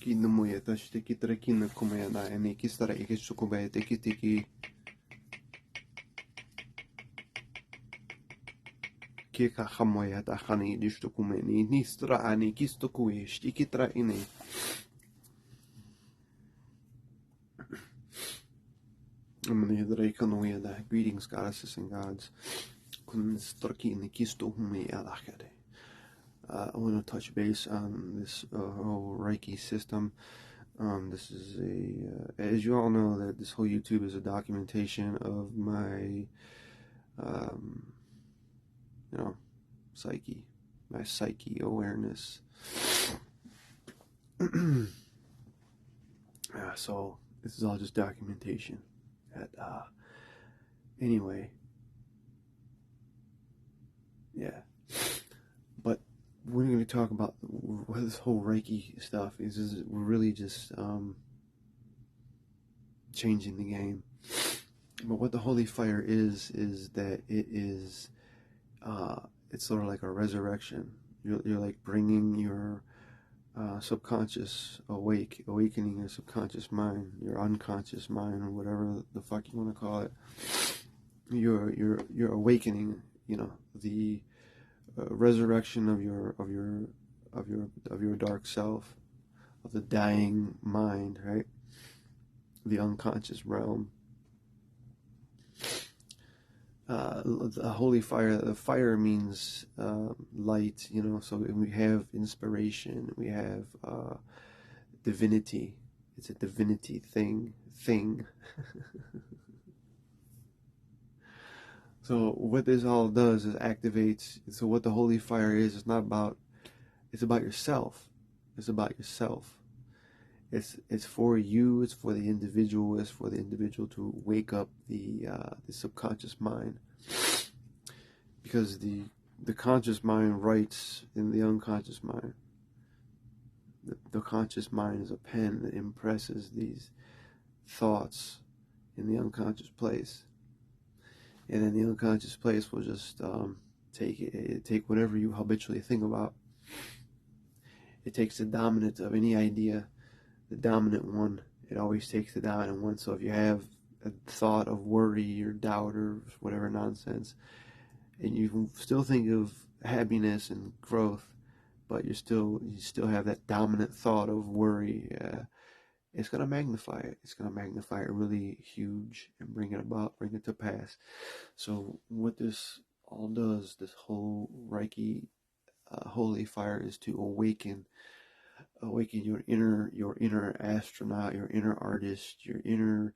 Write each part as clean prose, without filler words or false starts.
Kinumuya tashtiki trekina kumayana and ikistara ikisukube tiki tiki kika hamoya tahani dishtukumeni nistra ani kistokuye shtikitra ine. Greetings, goddesses and gods. I want to touch base on this whole Reiki system. This is as you all know, that this whole YouTube is a documentation of my, psyche, my psyche awareness. So this is all just documentation. Anyway, yeah. But we're going to talk about what this whole Reiki stuff is really just changing the game. But what the holy fire is that it is, it's sort of like a resurrection. You're like bringing your subconscious awakening your subconscious mind, your unconscious mind, or whatever the fuck you want to call it. You're awakening, the resurrection of your dark self, of the dying mind, right? The unconscious realm. The holy fire, the fire means light, so we have inspiration, we have divinity. It's a divinity thing. So what this all does is activates. So what the holy fire is, it's about yourself. It's about yourself. It's for you. It's for the individual. It's for the individual to wake up the subconscious mind, because the conscious mind writes in the unconscious mind. The conscious mind is a pen that impresses these thoughts in the unconscious place, and then the unconscious place will just take whatever you habitually think about. It takes the dominant of any idea. The dominant one, it always takes the dominant one. So if you have a thought of worry or doubt or whatever nonsense, and you still think of happiness and growth, but you still have that dominant thought of worry, it's going to magnify it. It's going to magnify it really huge and bring it to pass. So what this all does, this whole Reiki holy fire, is to awaken your inner astronaut, your inner artist, your inner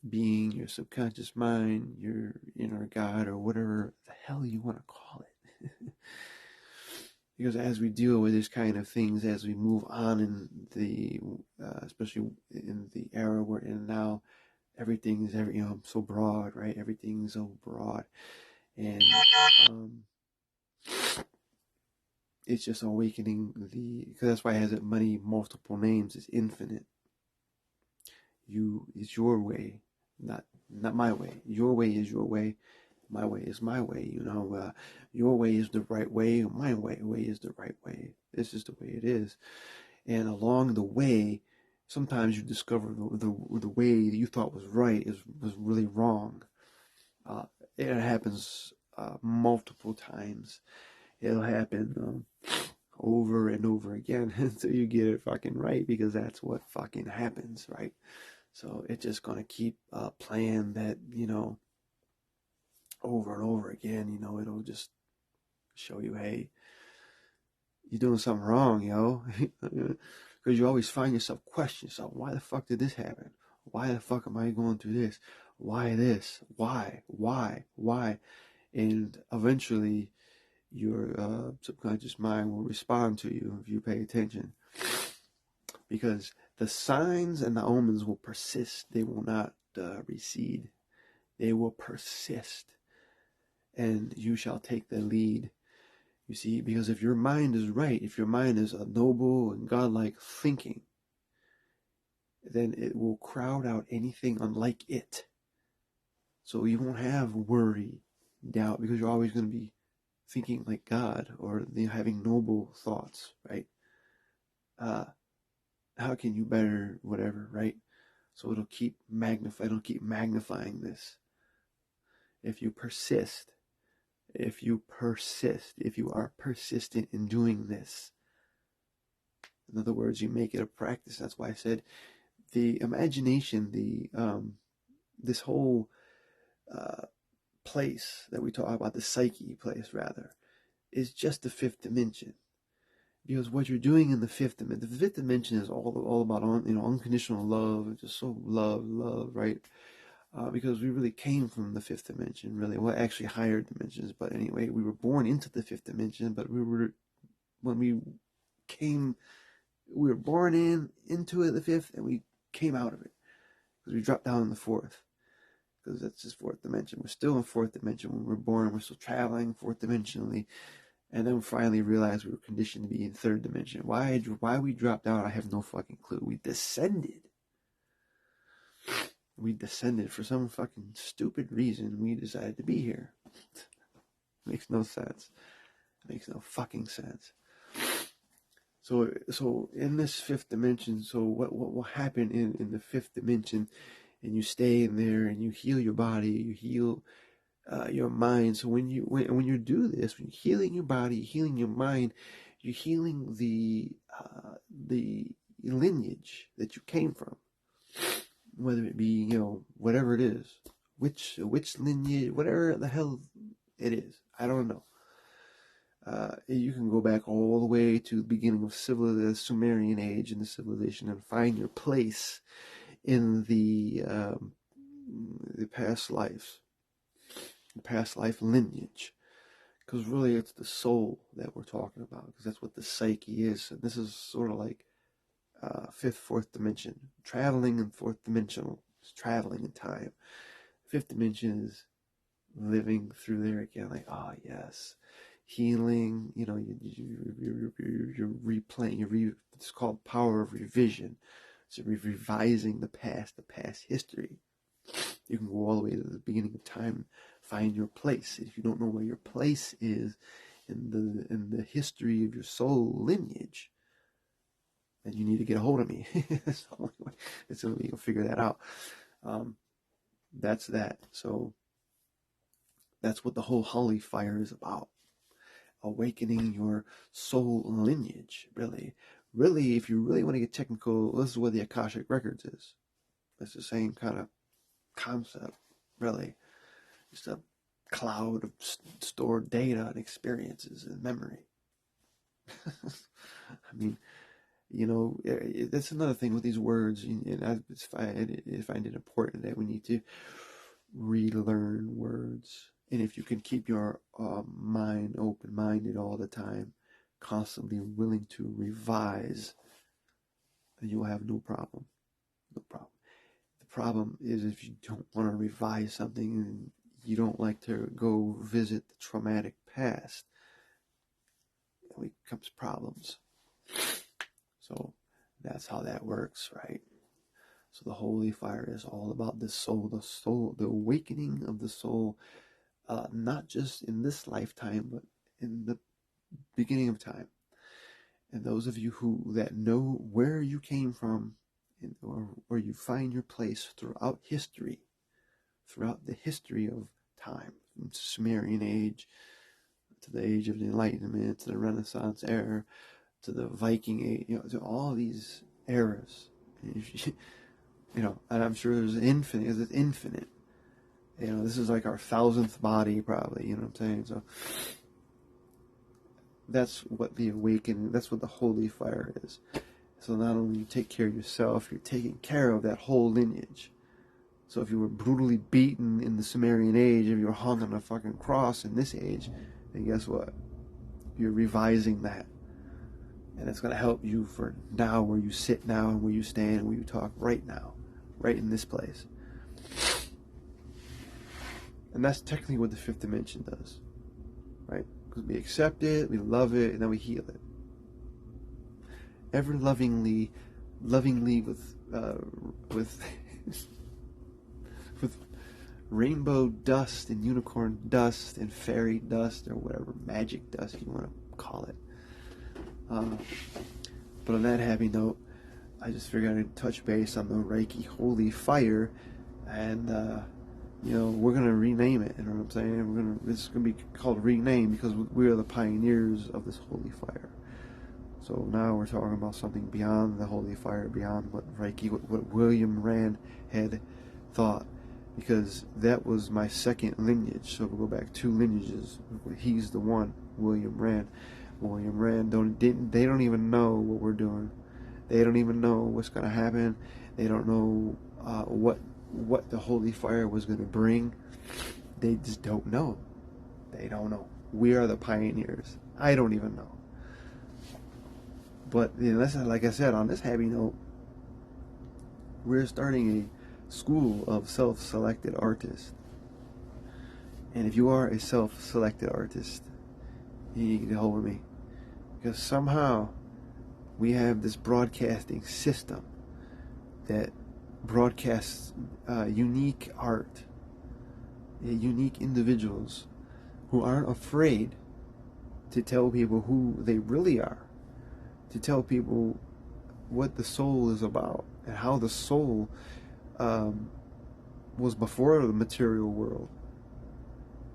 being, your subconscious mind, your inner God, or whatever the hell you want to call it. Because as we deal with these kind of things, as we move on in the especially in the era we're in now, everything is so broad, right? Everything's so broad, and it's just awakening because that's why it has many multiple names. It's infinite. It's your way, not my way. Your way is your way. My way is my way. Your way is the right way. My way is the right way. This is the way it is. And along the way, sometimes you discover the way that you thought was right was really wrong. It happens multiple times. It'll happen over and over again until you get it fucking right, because that's what fucking happens, right? So it's just gonna keep playing that, over and over again. It'll just show you, hey, you're doing something wrong, yo. Because you always find yourself questioning yourself, why the fuck did this happen? Why the fuck am I going through this? Why this? Why? And eventually your subconscious mind will respond to you if you pay attention, because the signs and the omens will persist. They will not recede. They will persist, and you shall take the lead. You see, because if your mind is right, if your mind is a noble and godlike thinking, then it will crowd out anything unlike it. So you won't have worry, doubt, because you're always going to be thinking like God, or having noble thoughts, right? how can you better whatever, right? So it'll keep magnifying this. If you persist, if you are persistent in doing this, in other words, you make it a practice. That's why I said the imagination, this whole place that we talk about, the psyche place rather, is just the fifth dimension. Because what you're doing in the fifth dimension is all about unconditional love, just so love, right? Because we really came from the fifth dimension, really. Well, actually higher dimensions, but anyway, we were born into the fifth dimension, but we were born into it, the fifth, and we came out of it because we dropped down in the fourth, because that's just fourth dimension. We're still in fourth dimension when we're born. We're still traveling fourth dimensionally, and then we finally realized we were conditioned to be in third dimension. Why we dropped down, I have no fucking clue. We descended for some fucking stupid reason. We decided to be here. Makes no sense. Makes no fucking sense. So in this fifth dimension, so what will happen in the fifth dimension, and you stay in there and you heal your body, you heal your mind. So when you do this, when you're healing your body, healing your mind, you're healing the lineage that you came from, whether it be whatever it is, which lineage, whatever the hell it is, I don't know. You can go back all the way to the beginning of the Sumerian age and the civilization, and find your place in the past life lineage, because really it's the soul that we're talking about, because that's what the psyche is. And this is sort of like fourth dimension, traveling in fourth dimensional, it's traveling in time. Fifth dimension is living through there again, like, oh yes, healing, you're replaying, it's called power of revision. So revising the past history. You can go all the way to the beginning of time, find your place. If you don't know where your place is in the history of your soul lineage, then you need to get a hold of me. It's the only way. It's the only way you'll figure that out. That's that. So that's what the whole holy fire is about. Awakening your soul lineage, really. Really, if you really want to get technical, this is what the Akashic Records is. It's the same kind of concept, really. Just a cloud of stored data and experiences and memory. I mean, that's another thing with these words. And I find it important that we need to relearn words. And if you can keep your mind open-minded all the time, constantly willing to revise, then you'll have no problem. No problem. The problem is if you don't want to revise something and you don't like to go visit the traumatic past, it becomes problems. So that's how that works, right? So the holy fire is all about the soul, the awakening of the soul, not just in this lifetime, but in the beginning of time. And those of you that know where you came from, or you find your place throughout history, throughout the history of time, from the Sumerian age to the age of the Enlightenment, to the Renaissance era, to the Viking age, to all these eras. And I'm sure there's infinite. It's infinite. This is like our 1000th body, probably. You know what I'm saying? So that's what the awakening, that's what the holy fire is. So not only you take care of yourself, you're taking care of that whole lineage. So if you were brutally beaten in the Sumerian age, if you were hung on a fucking cross in this age, then guess what? You're revising that. And it's going to help you for now, where you sit now and where you stand and where you talk right now, right in this place. And that's technically what the fifth dimension does, right? Because we accept it, we love it, and then we heal it. Ever lovingly with with rainbow dust and unicorn dust and fairy dust, or whatever magic dust you want to call it. But on that happy note, I just figured I'd touch base on the Reiki holy fire, and you know, we're gonna rename it. You know what I'm saying? It's gonna be called Rename because we are the pioneers of this holy fire. So now we're talking about something beyond the holy fire, beyond what Reiki, what William Rand had thought, because that was my second lineage. So we'll go back 2 lineages. He's the one, William Rand. William Rand they don't even know what we're doing. They don't even know what's going to happen. They don't know what the holy fire was going to bring. They just don't know. They don't know. We are the pioneers. I don't even know. But you know, like I said, on this happy note, we're starting a school of self-selected artists. And if you are a self-selected artist, you need to get a hold of me. Because somehow we have this broadcasting system that broadcasts unique art, unique individuals who aren't afraid to tell people who they really are, to tell people what the soul is about and how the soul was before the material world.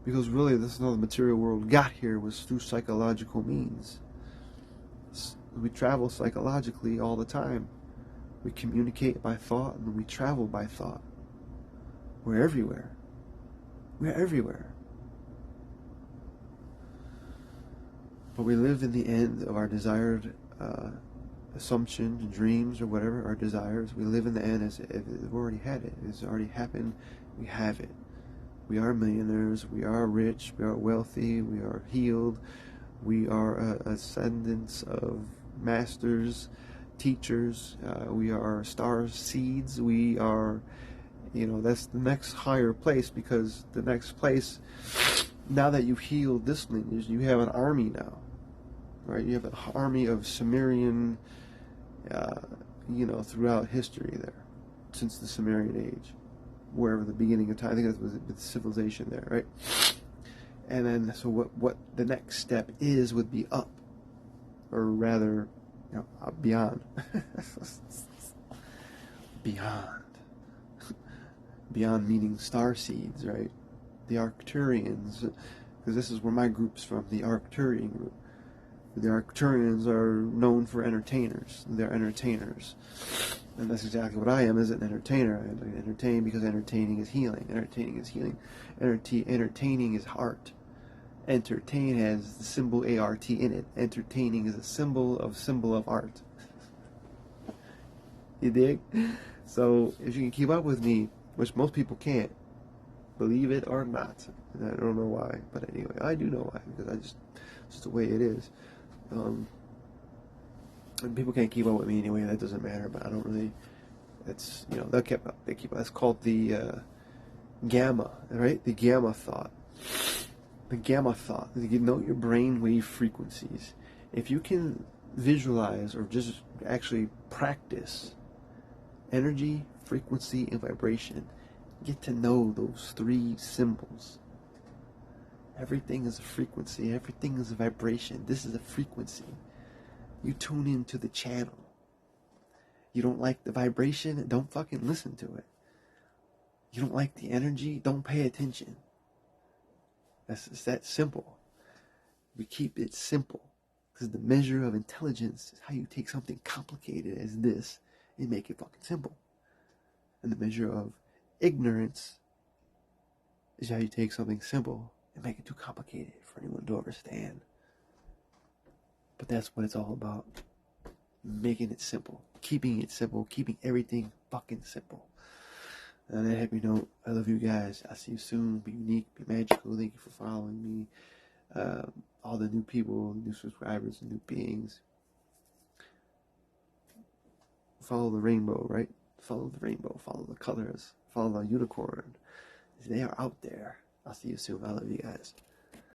Because really, this is how the material world got here, was through psychological means. We travel psychologically all the time. We communicate by thought and we travel by thought. We're everywhere. We're everywhere. But we live in the end of our desired assumptions, dreams, or whatever, our desires. We live in the end as if we've already had it. It's already happened. We have it. We are millionaires. We are rich. We are wealthy. We are healed. We are ascendants of masters, teachers. We are star seeds. We are, you know, that's the next higher place, because the next place, now that you've healed this lineage, you have an army now, right? You have an army of Sumerian, you know, throughout history there, since the Sumerian age, wherever the beginning of time. I think that was the civilization there, right? And then, so what the next step would be up, or rather, you know, beyond. Beyond. Beyond meaning star seeds, right? The Arcturians, because this is where my group's from, the Arcturian group. The Arcturians are known for entertainers. They're entertainers. And that's exactly what I am, as an entertainer. I entertain because entertaining is healing. Entertaining is healing. Entertaining is art. Entertain has the symbol ART in it. Entertaining is a symbol of art. You dig? So if you can keep up with me, which most people can't, believe it or not. And I don't know why, but anyway, I do know why, because it's just the way it is. And people can't keep up with me anyway. That doesn't matter. But I don't really. That's, you know, they keep up. That's called the gamma, right? The gamma thought. The gamma thought. You know your brainwave frequencies. If you can visualize or just actually practice energy, frequency, and vibration, get to know those 3 symbols. Everything is a frequency. Everything is a vibration. This is a frequency. You tune into the channel. You don't like the vibration? Don't fucking listen to it. You don't like the energy? Don't pay attention. It's that simple. We keep it simple. Because the measure of intelligence is how you take something complicated as this and make it fucking simple. And the measure of ignorance is how you take something simple and make it too complicated for anyone to understand. But that's what it's all about. Making it simple. Keeping it simple. Keeping everything fucking simple. And on that happy note, I love you guys. I'll see you soon. Be unique. Be magical. Thank you for following me. All the new people, new subscribers, and new beings. Follow the rainbow, right? Follow the rainbow. Follow the colors. Follow the unicorn. They are out there. I'll see you soon. I love you guys.